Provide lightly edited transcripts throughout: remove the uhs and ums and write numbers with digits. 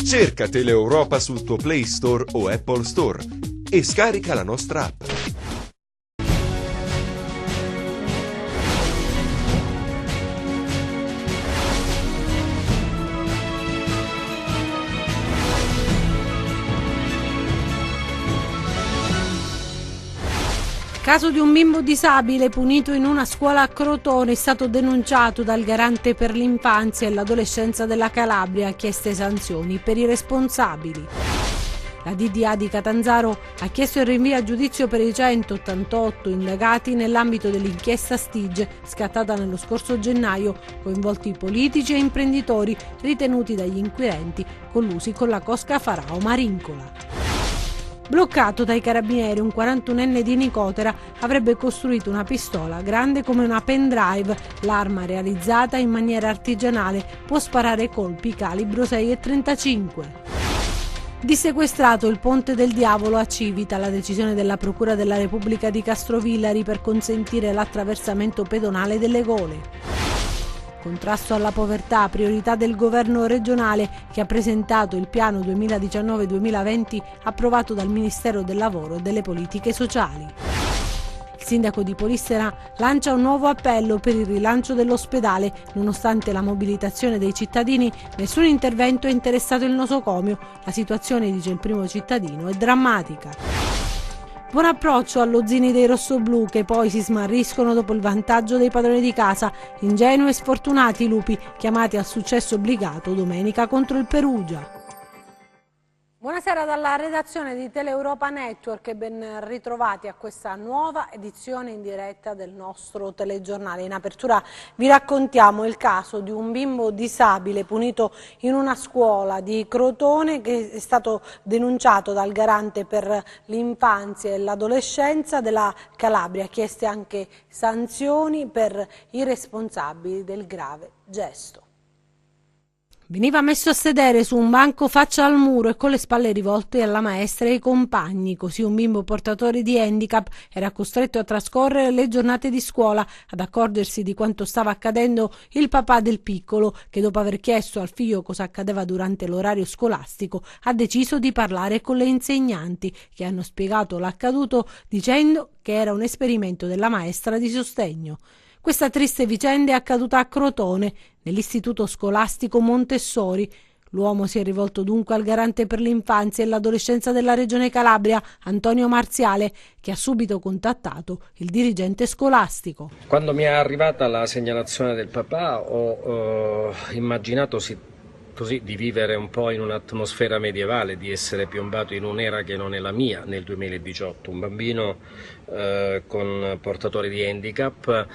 Cerca Teleeuropa sul tuo Play Store o Apple Store e scarica la nostra app. Caso di un bimbo disabile punito in una scuola a Crotone è stato denunciato dal Garante per l'infanzia e l'adolescenza della Calabria, ha chiesto sanzioni per i responsabili. La DDA di Catanzaro ha chiesto il rinvio a giudizio per i 188 indagati nell'ambito dell'inchiesta Stige scattata nello scorso gennaio, coinvolti politici e imprenditori ritenuti dagli inquirenti collusi con la cosca Farao Marincola. Bloccato dai carabinieri, un 41enne di Nicotera avrebbe costruito una pistola grande come una pendrive. L'arma, realizzata in maniera artigianale, può sparare colpi calibro 6,35. Dissequestrato il Ponte del Diavolo a Civita, la decisione della Procura della Repubblica di Castrovillari per consentire l'attraversamento pedonale delle Gole. Contrasto alla povertà, priorità del governo regionale che ha presentato il piano 2019-2020 approvato dal Ministero del Lavoro e delle Politiche Sociali. Il sindaco di Polistena lancia un nuovo appello per il rilancio dell'ospedale. Nonostante la mobilitazione dei cittadini, nessun intervento è interessato il nosocomio. La situazione, dice il primo cittadino, è drammatica. Buon approccio allo Zini dei rossoblù che poi si smarriscono dopo il vantaggio dei padroni di casa. Ingenui e sfortunati i lupi chiamati al successo obbligato domenica contro il Perugia. Buonasera dalla redazione di Teleeuropa Network e ben ritrovati a questa nuova edizione in diretta del nostro telegiornale. In apertura vi raccontiamo il caso di un bimbo disabile punito in una scuola di Crotone che è stato denunciato dal Garante per l'infanzia e l'adolescenza della Calabria. Chieste anche sanzioni per i responsabili del grave gesto. Veniva messo a sedere su un banco faccia al muro e con le spalle rivolte alla maestra e ai compagni. Così un bimbo portatore di handicap era costretto a trascorrere le giornate di scuola. Ad accorgersi di quanto stava accadendo il papà del piccolo, che dopo aver chiesto al figlio cosa accadeva durante l'orario scolastico, ha deciso di parlare con le insegnanti, che hanno spiegato l'accaduto dicendo che era un esperimento della maestra di sostegno. Questa triste vicenda è accaduta a Crotone, nell'istituto scolastico Montessori. L'uomo si è rivolto dunque al Garante per l'infanzia e l'adolescenza della Regione Calabria, Antonio Marziale, che ha subito contattato il dirigente scolastico. Quando mi è arrivata la segnalazione del papà ho immaginato così di vivere un po' in un'atmosfera medievale, di essere piombato in un'era che non è la mia nel 2018, un bambino con portatore di handicap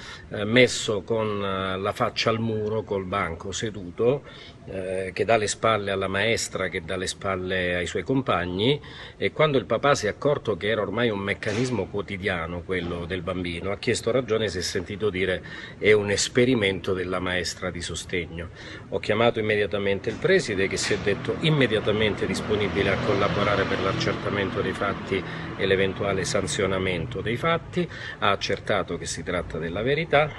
messo con la faccia al muro col banco seduto, che dà le spalle alla maestra, che dà le spalle ai suoi compagni, e quando il papà si è accorto che era ormai un meccanismo quotidiano quello del bambino, ha chiesto ragione, si è sentito dire è un esperimento della maestra di sostegno. Ho chiamato immediatamente il preside, che si è detto immediatamente disponibile a collaborare per l'accertamento dei fatti e l'eventuale sanzionamento dei fatti. Ha accertato che si tratta della verità,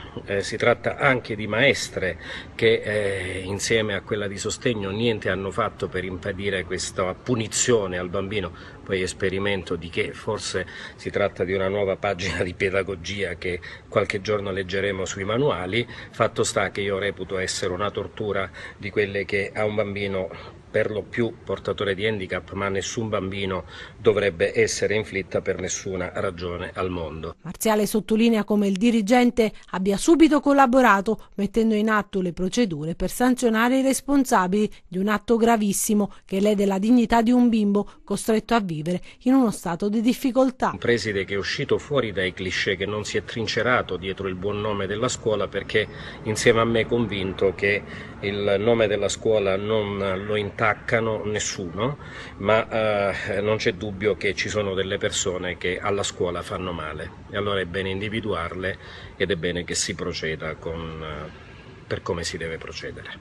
si tratta anche di maestre che insieme a quella di sostegno niente hanno fatto per impedire questa punizione al bambino, poi esperimento di che forse si tratta di una nuova pagina di pedagogia che qualche giorno leggeremo sui manuali. Fatto sta che io reputo essere una tortura di quelle che a un bambino, per lo più portatore di handicap, ma nessun bambino dovrebbe essere inflitta per nessuna ragione al mondo. Marziale sottolinea come il dirigente abbia subito collaborato, mettendo in atto le procedure per sanzionare i responsabili di un atto gravissimo che lede la dignità di un bimbo costretto a vivere in uno stato di difficoltà. Un preside che è uscito fuori dai cliché, che non si è trincerato dietro il buon nome della scuola, perché insieme a me è convinto che il nome della scuola non lo intaccano nessuno, ma non c'è dubbio che ci sono delle persone che alla scuola fanno male, e allora è bene individuarle ed è bene che si proceda per come si deve procedere.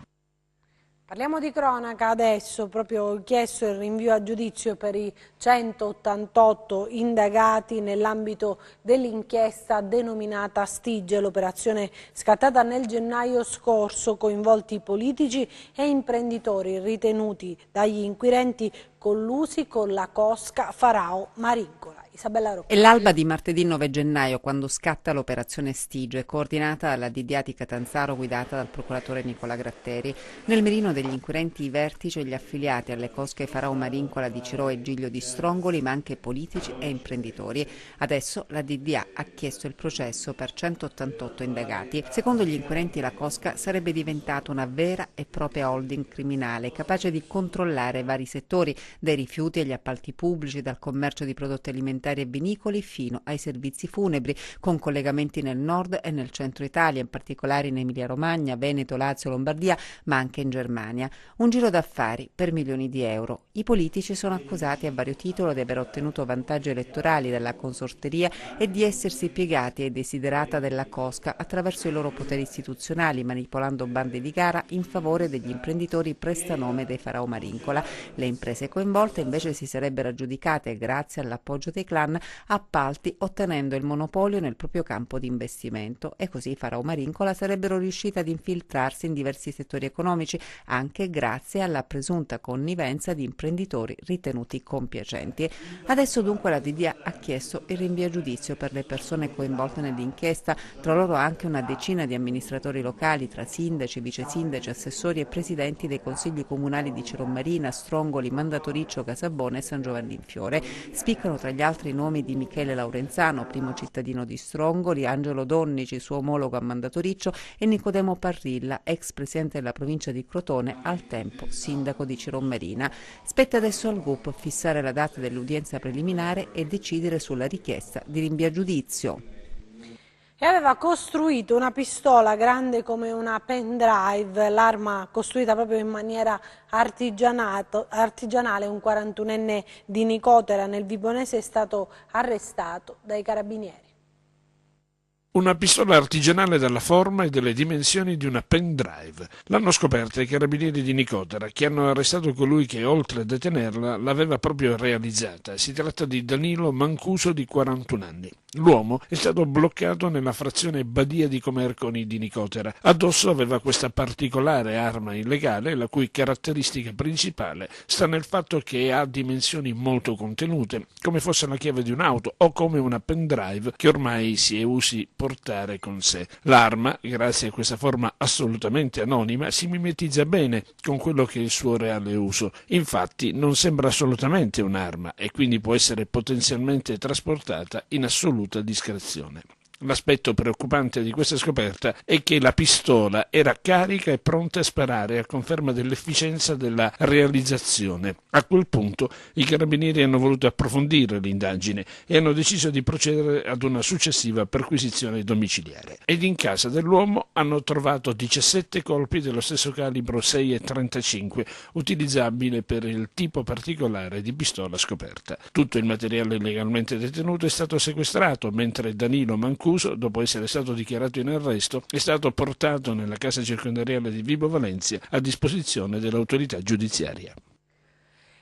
Parliamo di cronaca adesso, proprio chiesto il rinvio a giudizio per i 188 indagati nell'ambito dell'inchiesta denominata Stige, l'operazione scattata nel gennaio scorso, coinvolti politici e imprenditori ritenuti dagli inquirenti collusi con la cosca Farao Marincola. Isabella Rocca. È l'alba di martedì 9 gennaio quando scatta l'operazione Stige, coordinata dalla DDA di Catanzaro guidata dal procuratore Nicola Gratteri. Nel mirino degli inquirenti i vertici e gli affiliati alle cosche Farao Marincola di Cirò e Giglio di Strongoli, ma anche politici e imprenditori. Adesso la DDA ha chiesto il processo per 188 indagati. Secondo gli inquirenti la cosca sarebbe diventata una vera e propria holding criminale, capace di controllare vari settori, dai rifiuti agli appalti pubblici, dal commercio di prodotti alimentari e vinicoli fino ai servizi funebri, con collegamenti nel nord e nel centro Italia, in particolare in Emilia-Romagna, Veneto, Lazio, Lombardia, ma anche in Germania. Un giro d'affari per milioni di euro. I politici sono accusati a vario titolo di aver ottenuto vantaggi elettorali dalla consorteria e di essersi piegati ai desiderata della cosca attraverso i loro poteri istituzionali, manipolando bande di gara in favore degli imprenditori prestanome dei Farao Marincola. Le imprese coinvolte invece si sarebbero aggiudicate, grazie all'appoggio dei clan, appalti, ottenendo il monopolio nel proprio campo di investimento, e così Farao Marincola sarebbero riusciti ad infiltrarsi in diversi settori economici anche grazie alla presunta connivenza di imprenditori ritenuti compiacenti. Adesso dunque la DDA ha chiesto il rinvio a giudizio per le persone coinvolte nell'inchiesta, tra loro anche una decina di amministratori locali, tra sindaci, vice sindaci, assessori e presidenti dei consigli comunali di Cirò Marina, Strongoli, Mandatoriccio, Casabone e San Giovanni in Fiore. Spiccano tra gli altri i nomi di Michele Laurenzano, primo cittadino di Strongoli, Angelo Donnici, suo omologo a Mandatoriccio, e Nicodemo Parrilla, ex presidente della provincia di Crotone, al tempo sindaco di Cirò Marina. Spetta adesso al GUP fissare la data dell'udienza preliminare e decidere sulla richiesta di rinvio a giudizio. E aveva costruito una pistola grande come una pendrive, l'arma costruita proprio in maniera artigianale. Un 41enne di Nicotera nel Vibonese è stato arrestato dai carabinieri. Una pistola artigianale dalla forma e delle dimensioni di una pendrive. L'hanno scoperta i carabinieri di Nicotera, che hanno arrestato colui che, oltre a detenerla, l'aveva proprio realizzata. Si tratta di Danilo Mancuso, di 41 anni. L'uomo è stato bloccato nella frazione Badia di Comerconi di Nicotera. Addosso aveva questa particolare arma illegale, la cui caratteristica principale sta nel fatto che ha dimensioni molto contenute, come fosse la chiave di un'auto o come una pendrive che ormai si è usi portare con sé. L'arma, grazie a questa forma assolutamente anonima, si mimetizza bene con quello che è il suo reale uso. Infatti non sembra assolutamente un'arma e quindi può essere potenzialmente trasportata in assoluta discrezione. L'aspetto preoccupante di questa scoperta è che la pistola era carica e pronta a sparare, a conferma dell'efficienza della realizzazione. A quel punto i carabinieri hanno voluto approfondire l'indagine e hanno deciso di procedere ad una successiva perquisizione domiciliare. Ed in casa dell'uomo hanno trovato 17 colpi dello stesso calibro 6,35, utilizzabile per il tipo particolare di pistola scoperta. Tutto il materiale illegalmente detenuto è stato sequestrato, mentre Danilo Mancuso, dopo essere stato dichiarato in arresto, è stato portato nella casa circondariale di Vibo Valentia a disposizione dell'autorità giudiziaria.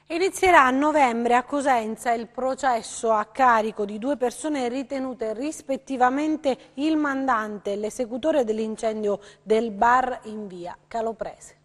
Inizierà a novembre a Cosenza il processo a carico di due persone ritenute rispettivamente il mandante e l'esecutore dell'incendio del bar in via Caloprese.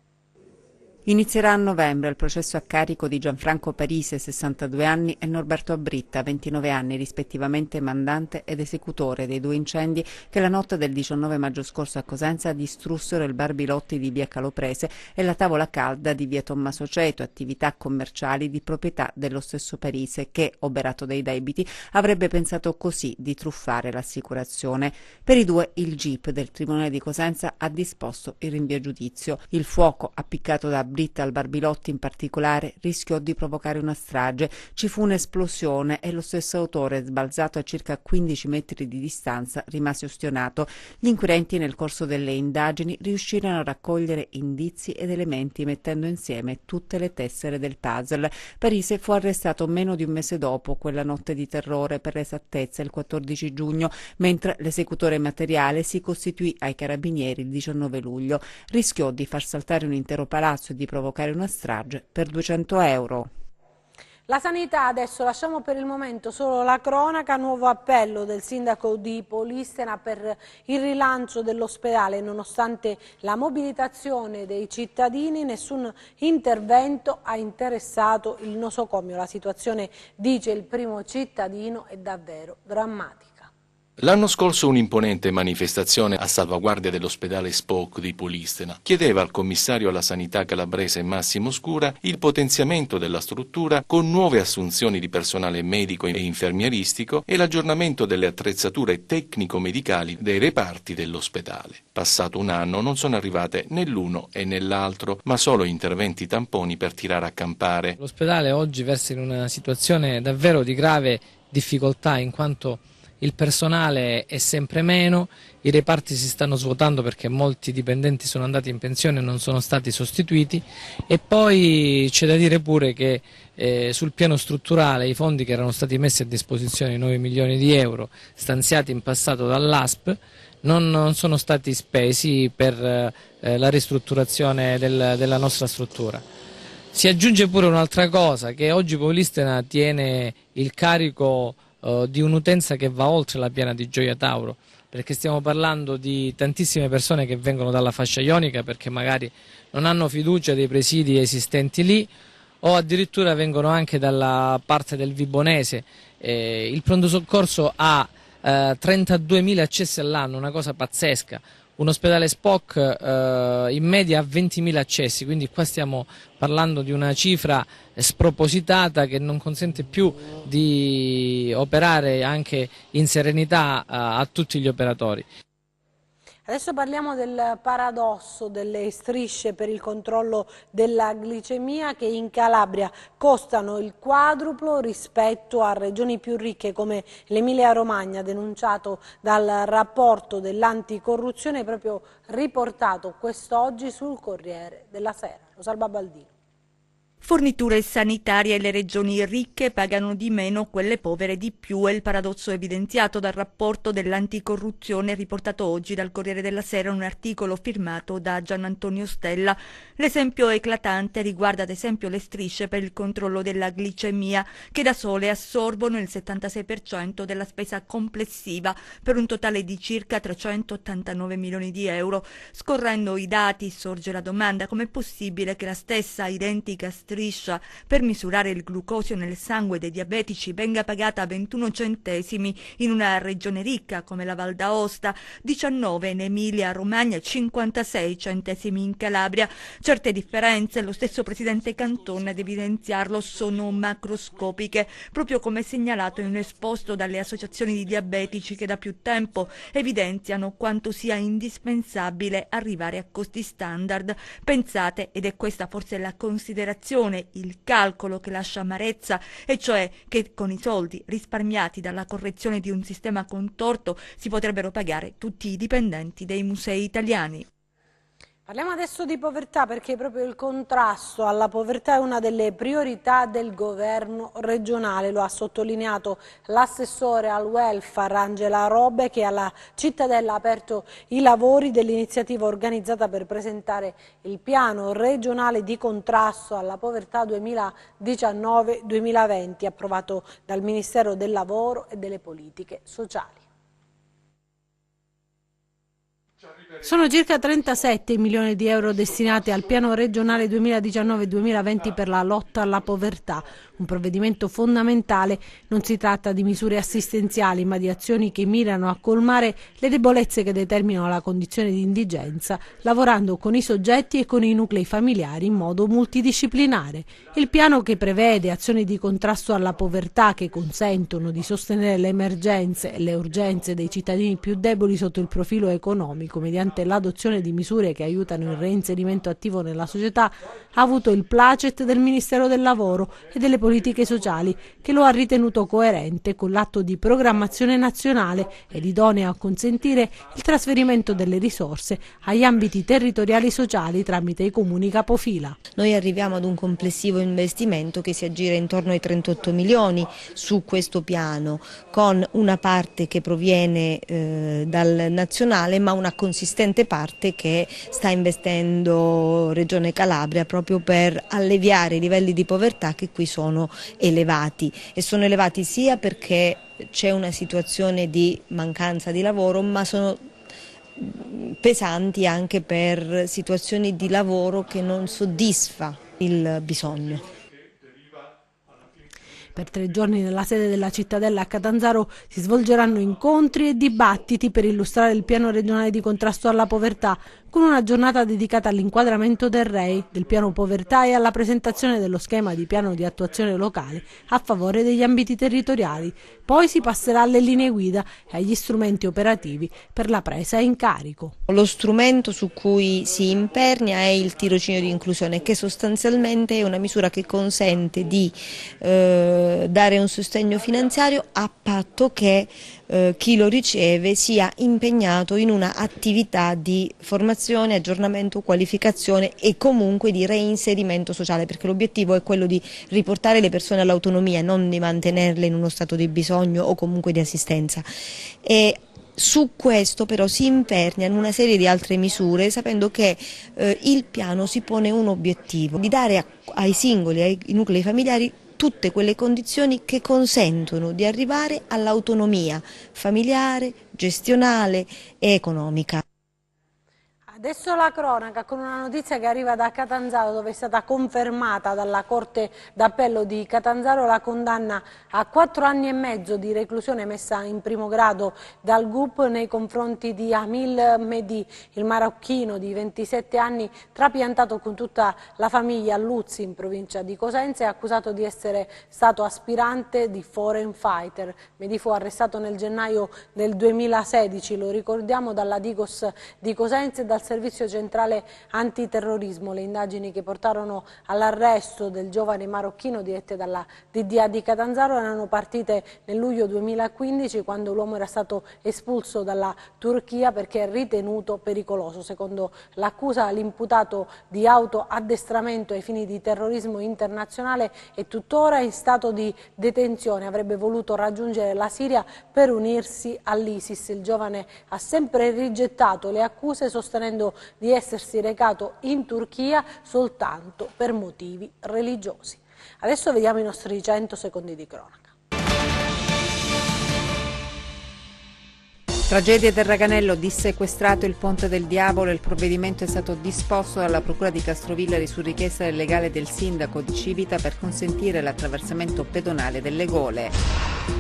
Inizierà a novembre il processo a carico di Gianfranco Parise, 62 anni, e Norberto Abritta, 29 anni, rispettivamente mandante ed esecutore dei due incendi che la notte del 19 maggio scorso a Cosenza distrussero il bar Bilotti di via Caloprese e la tavola calda di via Tommaso Ceto, attività commerciali di proprietà dello stesso Parise che, oberato dai debiti, avrebbe pensato così di truffare l'assicurazione. Per i due il GIP del Tribunale di Cosenza ha disposto il rinvio a giudizio. Il fuoco, appiccato da Britta al bar Bilotti in particolare, rischiò di provocare una strage. Ci fu un'esplosione e lo stesso autore, sbalzato a circa 15 metri di distanza, rimase ustionato. Gli inquirenti nel corso delle indagini riuscirono a raccogliere indizi ed elementi mettendo insieme tutte le tessere del puzzle. Parise fu arrestato meno di un mese dopo, quella notte di terrore, per l'esattezza il 14 giugno, mentre l'esecutore materiale si costituì ai carabinieri il 19 luglio. Rischiò di far saltare un intero palazzo e di di provocare una strage per 200 euro. La sanità adesso, lasciamo per il momento solo la cronaca, nuovo appello del sindaco di Polistena per il rilancio dell'ospedale. Nonostante la mobilitazione dei cittadini, nessun intervento ha interessato il nosocomio. La situazione, dice il primo cittadino, è davvero drammatica. L'anno scorso un'imponente manifestazione a salvaguardia dell'ospedale Spock di Polistena chiedeva al commissario alla sanità calabrese Massimo Scura il potenziamento della struttura con nuove assunzioni di personale medico e infermieristico e l'aggiornamento delle attrezzature tecnico-medicali dei reparti dell'ospedale. Passato un anno non sono arrivate né l'uno e né l'altro, ma solo interventi tamponi per tirare a campare. L'ospedale oggi versa in una situazione davvero di grave difficoltà, in quanto il personale è sempre meno, i reparti si stanno svuotando perché molti dipendenti sono andati in pensione e non sono stati sostituiti, e poi c'è da dire pure che sul piano strutturale i fondi che erano stati messi a disposizione, 9 milioni di euro stanziati in passato dall'ASP, non sono stati spesi per la ristrutturazione della nostra struttura. Si aggiunge pure un'altra cosa, che oggi Polistena tiene il carico di un'utenza che va oltre la piana di Gioia Tauro, perché stiamo parlando di tantissime persone che vengono dalla fascia ionica perché magari non hanno fiducia dei presidi esistenti lì, o addirittura vengono anche dalla parte del Vibonese. Il pronto soccorso ha 32.000 accessi all'anno, una cosa pazzesca. Un ospedale Spock in media ha 20.000 accessi, quindi qua stiamo parlando di una cifra spropositata che non consente più di operare anche in serenità a tutti gli operatori. Adesso parliamo del paradosso delle strisce per il controllo della glicemia, che in Calabria costano il quadruplo rispetto a regioni più ricche come l'Emilia-Romagna, denunciato dal rapporto dell'anticorruzione proprio riportato quest'oggi sul Corriere della Sera. Rosalba Baldino. Forniture sanitarie e le regioni ricche pagano di meno, quelle povere di più, è il paradosso evidenziato dal rapporto dell'anticorruzione riportato oggi dal Corriere della Sera in un articolo firmato da Gianantonio Stella. L'esempio eclatante riguarda ad esempio le strisce per il controllo della glicemia, che da sole assorbono il 76% della spesa complessiva, per un totale di circa 389 milioni di euro. Scorrendo i dati sorge la domanda: com'è possibile che la stessa identica striscia per misurare il glucosio nel sangue dei diabetici venga pagata a 21 centesimi in una regione ricca come la Val d'Aosta, 19 in Emilia-Romagna e 56 centesimi in Calabria? Certe differenze, lo stesso presidente Cantone ad evidenziarlo, sono macroscopiche, proprio come segnalato in un esposto dalle associazioni di diabetici che da più tempo evidenziano quanto sia indispensabile arrivare a costi standard. Pensate, ed è questa forse la considerazione, il calcolo che lascia amarezza, e cioè che con i soldi risparmiati dalla correzione di un sistema contorto si potrebbero pagare tutti i dipendenti dei musei italiani. Parliamo adesso di povertà, perché proprio il contrasto alla povertà è una delle priorità del governo regionale. Lo ha sottolineato l'assessore al welfare Angela Robbe, che alla Cittadella ha aperto i lavori dell'iniziativa organizzata per presentare il piano regionale di contrasto alla povertà 2019-2020, approvato dal Ministero del Lavoro e delle Politiche Sociali. Sono circa 37 milioni di euro destinati al piano regionale 2019-2020 per la lotta alla povertà. Un provvedimento fondamentale. Non si tratta di misure assistenziali, ma di azioni che mirano a colmare le debolezze che determinano la condizione di indigenza, lavorando con i soggetti e con i nuclei familiari in modo multidisciplinare. Il piano, che prevede azioni di contrasto alla povertà che consentono di sostenere le emergenze e le urgenze dei cittadini più deboli sotto il profilo economico, mediante l'adozione di misure che aiutano il reinserimento attivo nella società, ha avuto il placet del Ministero del Lavoro e delle Politiche Sociali, che lo ha ritenuto coerente con l'atto di programmazione nazionale ed idoneo a consentire il trasferimento delle risorse agli ambiti territoriali sociali tramite i comuni capofila. Noi arriviamo ad un complessivo investimento che si aggira intorno ai 38 milioni su questo piano, con una parte che proviene dal nazionale, ma una consistenza consistente parte che sta investendo Regione Calabria proprio per alleviare i livelli di povertà che qui sono elevati, e sono elevati sia perché c'è una situazione di mancanza di lavoro, ma sono pesanti anche per situazioni di lavoro che non soddisfa il bisogno. Per 3 giorni nella sede della Cittadella a Catanzaro si svolgeranno incontri e dibattiti per illustrare il piano regionale di contrasto alla povertà, con una giornata dedicata all'inquadramento del REI, del piano povertà e alla presentazione dello schema di piano di attuazione locale a favore degli ambiti territoriali. Poi si passerà alle linee guida e agli strumenti operativi per la presa in carico. Lo strumento su cui si impernia è il tirocinio di inclusione, che sostanzialmente è una misura che consente di dare un sostegno finanziario a patto che chi lo riceve sia impegnato in una attività di formazione, aggiornamento, qualificazione e comunque di reinserimento sociale, perché l'obiettivo è quello di riportare le persone all'autonomia, non di mantenerle in uno stato di bisogno o comunque di assistenza. E su questo però si impernia in una serie di altre misure, sapendo che il piano si pone un obiettivo di dare ai singoli, ai nuclei familiari, tutte quelle condizioni che consentono di arrivare all'autonomia familiare, gestionale e economica. Adesso la cronaca con una notizia che arriva da Catanzaro, dove è stata confermata dalla Corte d'Appello di Catanzaro la condanna a 4 anni e mezzo di reclusione messa in primo grado dal GUP nei confronti di Amil Mehdi, il marocchino di 27 anni trapiantato con tutta la famiglia a Luzzi in provincia di Cosenza e accusato di essere stato aspirante di foreign fighter. Mehdi fu arrestato nel gennaio del 2016, lo ricordiamo, dalla Digos di Cosenza e dal Servizio Centrale Antiterrorismo. Le indagini che portarono all'arresto del giovane marocchino dirette dalla DDA di Catanzaro erano partite nel luglio 2015, quando l'uomo era stato espulso dalla Turchia perché ritenuto pericoloso. Secondo l'accusa, l'imputato di autoaddestramento ai fini di terrorismo internazionale è tuttora in stato di detenzione. Avrebbe voluto raggiungere la Siria per unirsi all'ISIS. Il giovane ha sempre rigettato le accuse, sostenendo di essersi recato in Turchia soltanto per motivi religiosi. Adesso vediamo i nostri 100 secondi di cronaca. Tragedia del Raganello, dissequestrato il Ponte del Diavolo. Il provvedimento è stato disposto dalla Procura di Castrovillari su richiesta del legale del sindaco di Civita per consentire l'attraversamento pedonale delle Gole.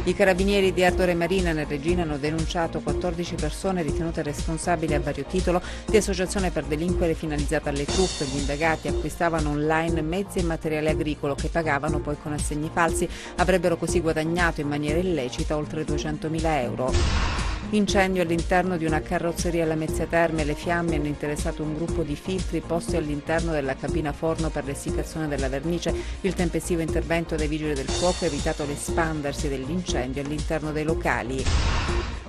I carabinieri di Ardore Marina nel Regina hanno denunciato 14 persone ritenute responsabili a vario titolo di associazione per delinquere finalizzata alle truffe. Gli indagati acquistavano online mezzi e materiale agricolo che pagavano poi con assegni falsi. Avrebbero così guadagnato in maniera illecita oltre 200.000 euro. Incendio all'interno di una carrozzeria alla Mezzia Terme. Le fiamme hanno interessato un gruppo di filtri posti all'interno della cabina forno per l'essiccazione della vernice. Il tempestivo intervento dei vigili del fuoco ha evitato l'espandersi dell'incendio all'interno dei locali.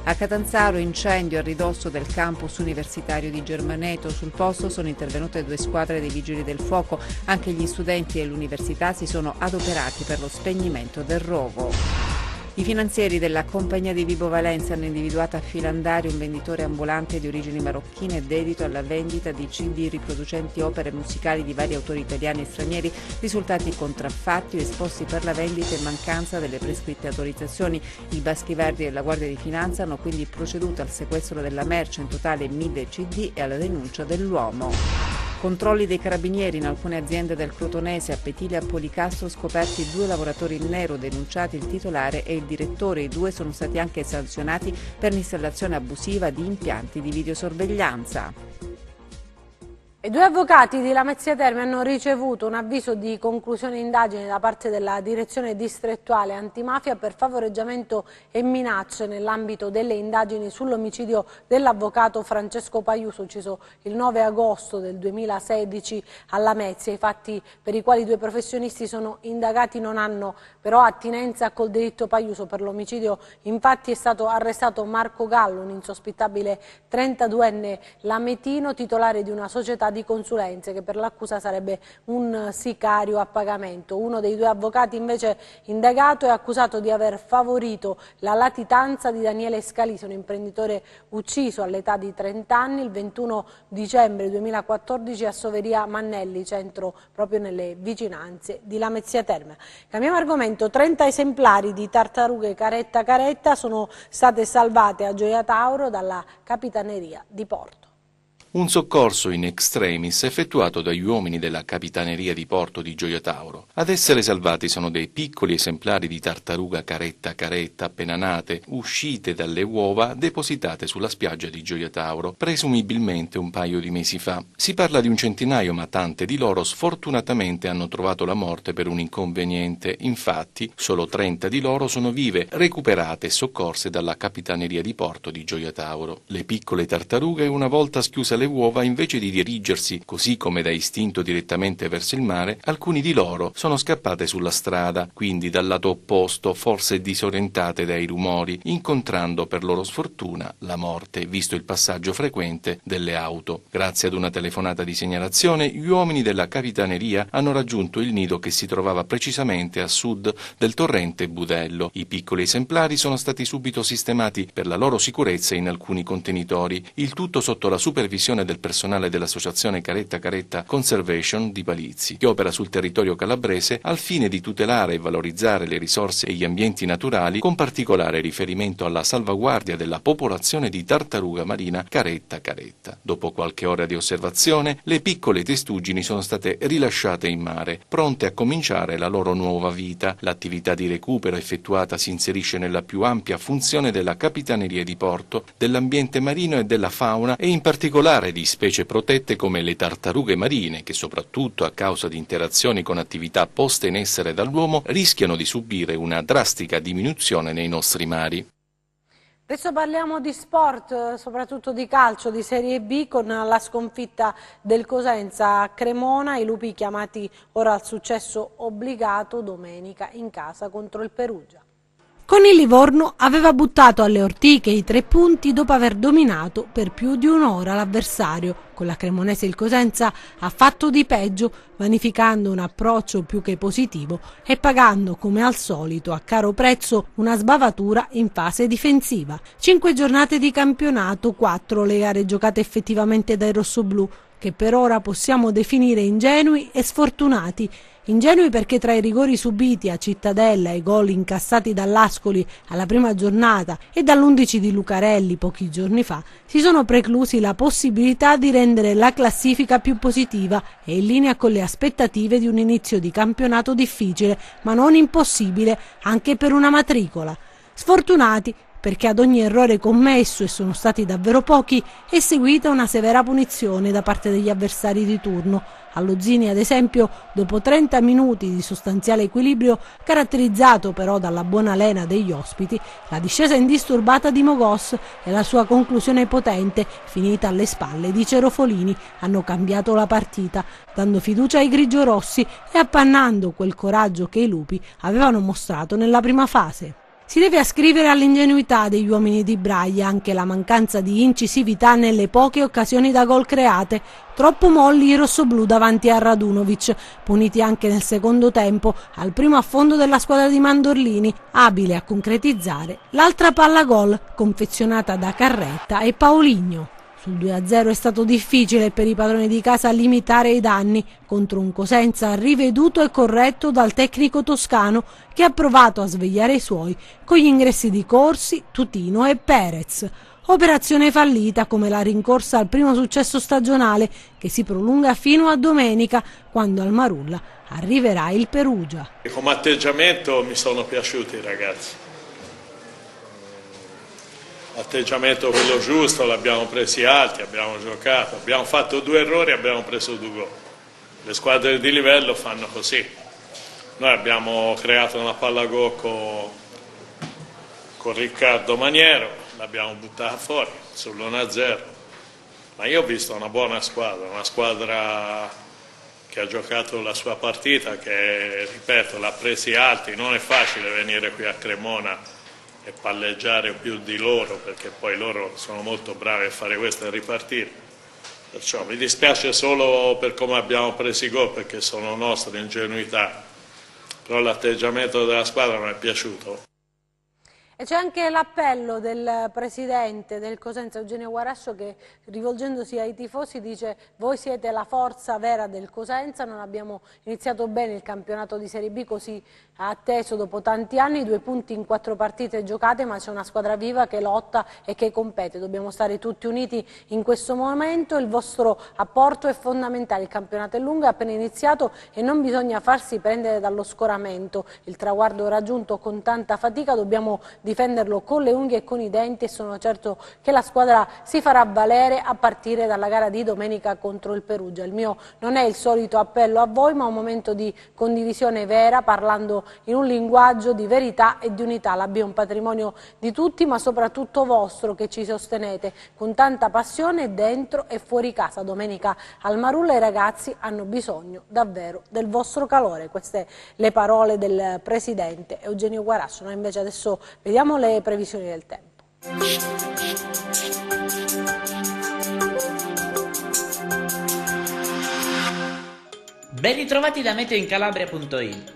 A Catanzaro, incendio a ridosso del campus universitario di Germaneto. Sul posto sono intervenute 2 squadre dei vigili del fuoco. Anche gli studenti e l'università si sono adoperati per lo spegnimento del rogo. I finanzieri della compagnia di Vibo Valenza hanno individuato a Filandari un venditore ambulante di origini marocchine dedito alla vendita di CD riproducenti opere musicali di vari autori italiani e stranieri risultati contraffatti o esposti per la vendita in mancanza delle prescritte autorizzazioni. Il Baschi Verdi e la Guardia di Finanza hanno quindi proceduto al sequestro della merce, in totale 1000 CD, e alla denuncia dell'uomo. Controlli dei carabinieri in alcune aziende del Crotonese. A Petilia e a Policastro scoperti 2 lavoratori in nero, denunciati il titolare e il direttore. I 2 sono stati anche sanzionati per l'installazione abusiva di impianti di videosorveglianza. I 2 avvocati di Lamezia Terme hanno ricevuto un avviso di conclusione indagine da parte della Direzione Distrettuale Antimafia per favoreggiamento e minacce nell'ambito delle indagini sull'omicidio dell'avvocato Francesco Paiuso, ucciso il 9 agosto del 2016 a Lamezia. I fatti per i quali i 2 professionisti sono indagati non hanno però attinenza col delitto Paiuso. Per l'omicidio infatti è stato arrestato Marco Gallo, un insospettabile 32enne lametino, titolare di una società società di consulenze che per l'accusa sarebbe un sicario a pagamento. Uno dei 2 avvocati invece indagato è accusato di aver favorito la latitanza di Daniele Scalisi, un imprenditore ucciso all'età di 30 anni il 21 dicembre 2014 a Soveria Mannelli, centro proprio nelle vicinanze di Lamezia Terme. Cambiamo argomento. 30 esemplari di tartarughe caretta sono state salvate a Gioia Tauro dalla Capitaneria di Porto. Un soccorso in extremis effettuato dagli uomini della Capitaneria di Porto di Gioia Tauro. Ad essere salvati sono dei piccoli esemplari di tartaruga caretta appena nate, uscite dalle uova depositate sulla spiaggia di Gioia Tauro, presumibilmente un paio di mesi fa. Si parla di un centinaio, ma tante di loro sfortunatamente hanno trovato la morte per un inconveniente. Infatti, solo 30 di loro sono vive, recuperate e soccorse dalla Capitaneria di Porto di Gioia Tauro. Le piccole tartarughe, una volta schiuse le uova, invece di dirigersi, così come da istinto, direttamente verso il mare, alcuni di loro sono scappate sulla strada, quindi dal lato opposto, forse disorientate dai rumori, incontrando per loro sfortuna la morte, visto il passaggio frequente delle auto. Grazie ad una telefonata di segnalazione, gli uomini della Capitaneria hanno raggiunto il nido che si trovava precisamente a sud del torrente Budello. I piccoli esemplari sono stati subito sistemati per la loro sicurezza in alcuni contenitori, il tutto sotto la supervisione del personale dell'associazione Caretta Conservation di Palizzi, che opera sul territorio calabrese al fine di tutelare e valorizzare le risorse e gli ambienti naturali, con particolare riferimento alla salvaguardia della popolazione di tartaruga marina caretta. Dopo qualche ora di osservazione, le piccole testuggini sono state rilasciate in mare, pronte a cominciare la loro nuova vita. L'attività di recupero effettuata si inserisce nella più ampia funzione della Capitaneria di Porto, dell'ambiente marino e della fauna, e in particolare di specie protette come le tartarughe marine, che soprattutto a causa di interazioni con attività poste in essere dall'uomo rischiano di subire una drastica diminuzione nei nostri mari. Adesso parliamo di sport, soprattutto di calcio, di Serie B, con la sconfitta del Cosenza a Cremona, i lupi chiamati ora al successo obbligato domenica in casa contro il Perugia. Con il Livorno aveva buttato alle ortiche i 3 punti dopo aver dominato per più di un'ora l'avversario. Con la cremonese il Cosenza ha fatto di peggio, vanificando un approccio più che positivo e pagando come al solito a caro prezzo una sbavatura in fase difensiva. 5 giornate di campionato, 4 le gare giocate effettivamente dai rossoblù, che per ora possiamo definire ingenui e sfortunati. Ingenui perché tra i rigori subiti a Cittadella e i gol incassati dall'Ascoli alla prima giornata e dall'11 di Lucarelli pochi giorni fa si sono preclusi la possibilità di rendere la classifica più positiva e in linea con le aspettative di un inizio di campionato difficile ma non impossibile anche per una matricola. Sfortunati perché ad ogni errore commesso, e sono stati davvero pochi, è seguita una severa punizione da parte degli avversari di turno. Allo Zini, ad esempio, dopo 30 minuti di sostanziale equilibrio, caratterizzato però dalla buona lena degli ospiti, la discesa indisturbata di Mogos e la sua conclusione potente, finita alle spalle di Cerofolini, hanno cambiato la partita, dando fiducia ai grigiorossi e appannando quel coraggio che i lupi avevano mostrato nella prima fase. Si deve ascrivere all'ingenuità degli uomini di Braia anche la mancanza di incisività nelle poche occasioni da gol create, troppo molli i rossoblù davanti a Radunovic, puniti anche nel secondo tempo al primo affondo della squadra di Mandorlini, abile a concretizzare l'altra palla gol confezionata da Carretta e Paoligno. Sul 2-0 è stato difficile per i padroni di casa limitare i danni contro un Cosenza riveduto e corretto dal tecnico toscano che ha provato a svegliare i suoi con gli ingressi di Corsi, Tutino e Perez. Operazione fallita come la rincorsa al primo successo stagionale che si prolunga fino a domenica quando al Marulla arriverà il Perugia. Come atteggiamento mi sono piaciuti i ragazzi. Atteggiamento quello giusto, l'abbiamo presi alti, abbiamo giocato, abbiamo fatto 2 errori, abbiamo preso 2 gol. Le squadre di livello fanno così. Noi abbiamo creato una palla gol con Riccardo Maniero, l'abbiamo buttata fuori sull'1-0. Ma io ho visto una buona squadra che ha giocato la sua partita, che ripeto l'ha presi alti, non è facile venire qui a Cremona e palleggiare più di loro, perché poi loro sono molto bravi a fare questo e ripartire. Perciò mi dispiace solo per come abbiamo preso i gol, perché sono nostre ingenuità, però l'atteggiamento della squadra mi è piaciuto. E c'è anche l'appello del presidente del Cosenza, Eugenio Guarascio, che rivolgendosi ai tifosi dice: voi siete la forza vera del Cosenza, non abbiamo iniziato bene il campionato di Serie B così atteso dopo tanti anni, 2 punti in 4 partite giocate, ma c'è una squadra viva che lotta e che compete, dobbiamo stare tutti uniti in questo momento, il vostro apporto è fondamentale, il campionato è lungo, è appena iniziato e non bisogna farsi prendere dallo scoramento, il traguardo raggiunto con tanta fatica, dobbiamo difenderlo con le unghie e con i denti e sono certo che la squadra si farà valere a partire dalla gara di domenica contro il Perugia. Il mio non è il solito appello a voi, ma un momento di condivisione vera, parlando in un linguaggio di verità e di unità. La B è un patrimonio di tutti, ma soprattutto vostro, che ci sostenete con tanta passione dentro e fuori casa. Domenica al Marulla i ragazzi hanno bisogno davvero del vostro calore. Queste le parole del presidente Eugenio Guarascio. Noi invece adesso vediamo le previsioni del tempo. Ben ritrovati da meteoincalabria.it.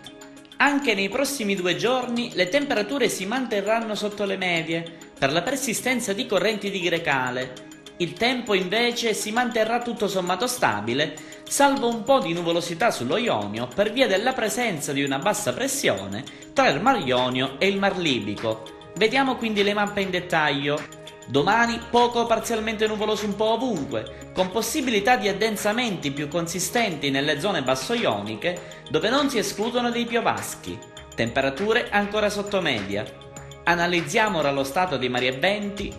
Anche nei prossimi 2 giorni le temperature si manterranno sotto le medie per la persistenza di correnti di grecale. Il tempo invece si manterrà tutto sommato stabile, salvo un po' di nuvolosità sullo Ionio per via della presenza di una bassa pressione tra il Mar Ionio e il Mar Libico. Vediamo quindi le mappe in dettaglio. Domani poco o parzialmente nuvoloso un po' ovunque, con possibilità di addensamenti più consistenti nelle zone basso-ioniche, dove non si escludono dei piovaschi. Temperature ancora sotto media. Analizziamo ora lo stato di mari e venti.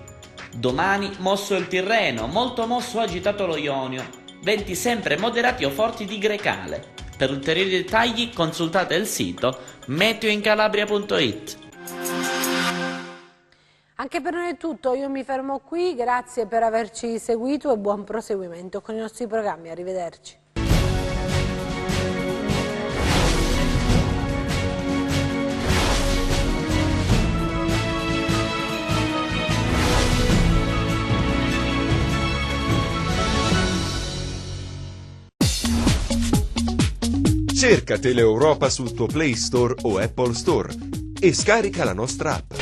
Domani mosso il Tirreno, molto mosso agitato lo Ionio, venti sempre moderati o forti di grecale. Per ulteriori dettagli consultate il sito meteoincalabria.it. Anche per noi è tutto, io mi fermo qui, grazie per averci seguito e buon proseguimento con i nostri programmi, arrivederci. Cerca Teleeuropa sul tuo Play Store o Apple Store e scarica la nostra app.